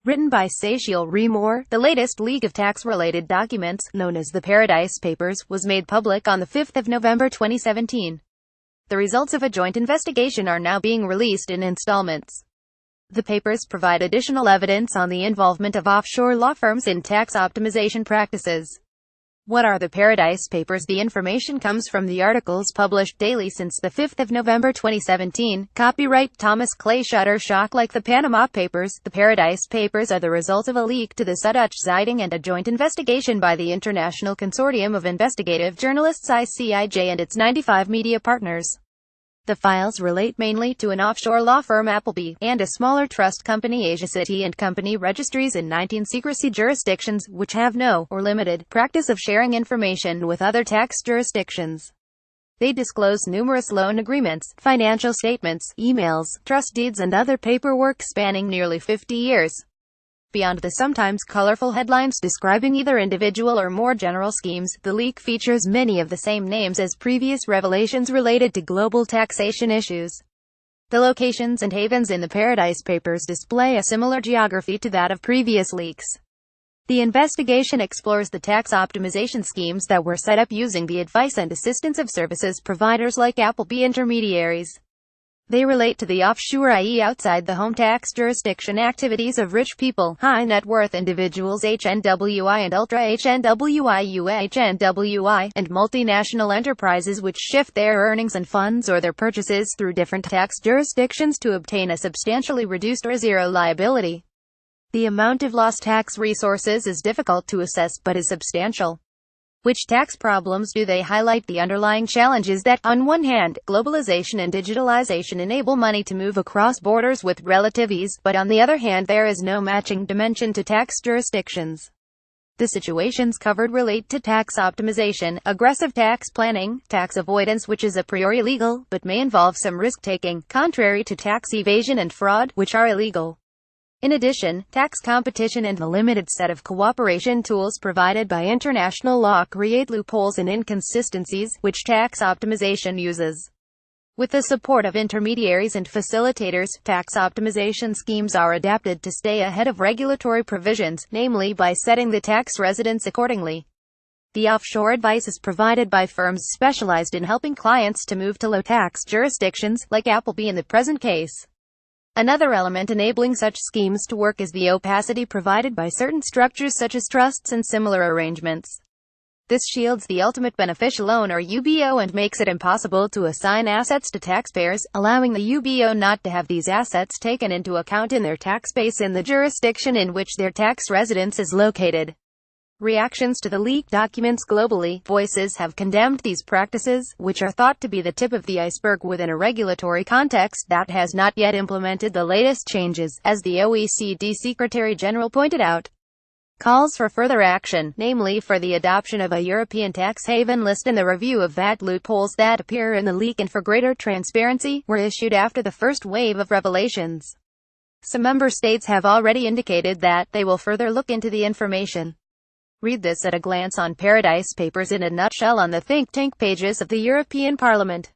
Written by Cécile Remeur, the latest leak of tax-related documents, known as the Paradise Papers, was made public on the 5th of November 2017. The results of a joint investigation are now being released in installments. The papers provide additional evidence on the involvement of offshore law firms in tax optimization practices. What are the Paradise Papers? The information comes from the articles published daily since the 5th of November 2017. Copyright Thomas Klee. Shutterstock. Like the Panama Papers, the Paradise Papers are the result of a leak to the Dutch siding and a joint investigation by the International Consortium of Investigative Journalists ICIJ and its 95 media partners. The files relate mainly to an offshore law firm Appleby, and a smaller trust company Asia City and company registries in 19 secrecy jurisdictions, which have no, or limited, practice of sharing information with other tax jurisdictions. They disclose numerous loan agreements, financial statements, emails, trust deeds and other paperwork spanning nearly 50 years. Beyond the sometimes colorful headlines describing either individual or more general schemes, the leak features many of the same names as previous revelations related to global taxation issues. The locations and havens in the Paradise Papers display a similar geography to that of previous leaks. The investigation explores the tax optimization schemes that were set up using the advice and assistance of services providers like Appleby intermediaries. They relate to the offshore, i.e. outside the home tax jurisdiction activities of rich people, high net worth individuals HNWI and ultra HNWI UHNWI, and multinational enterprises which shift their earnings and funds or their purchases through different tax jurisdictions to obtain a substantially reduced or zero liability. The amount of lost tax resources is difficult to assess, but is substantial. Which tax problems do they highlight? The underlying challenges that, on one hand, globalization and digitalization enable money to move across borders with relative ease, but on the other hand there is no matching dimension to tax jurisdictions. The situations covered relate to tax optimization, aggressive tax planning, tax avoidance which is a priori legal, but may involve some risk-taking, contrary to tax evasion and fraud, which are illegal. In addition, tax competition and the limited set of cooperation tools provided by international law create loopholes and inconsistencies, which tax optimization uses. With the support of intermediaries and facilitators, tax optimization schemes are adapted to stay ahead of regulatory provisions, namely by setting the tax residence accordingly. The offshore advice is provided by firms specialized in helping clients to move to low-tax jurisdictions, like Appleby in the present case. Another element enabling such schemes to work is the opacity provided by certain structures such as trusts and similar arrangements. This shields the ultimate beneficial owner UBO and makes it impossible to assign assets to taxpayers, allowing the UBO not to have these assets taken into account in their tax base in the jurisdiction in which their tax residence is located. Reactions to the leaked documents globally. Voices have condemned these practices, which are thought to be the tip of the iceberg within a regulatory context that has not yet implemented the latest changes, as the OECD Secretary General pointed out. Calls for further action, namely for the adoption of a European tax haven list and the review of VAT loopholes that appear in the leak and for greater transparency, were issued after the first wave of revelations. Some member states have already indicated that they will further look into the information. Read this at a glance on Paradise Papers in a nutshell on the think tank pages of the European Parliament.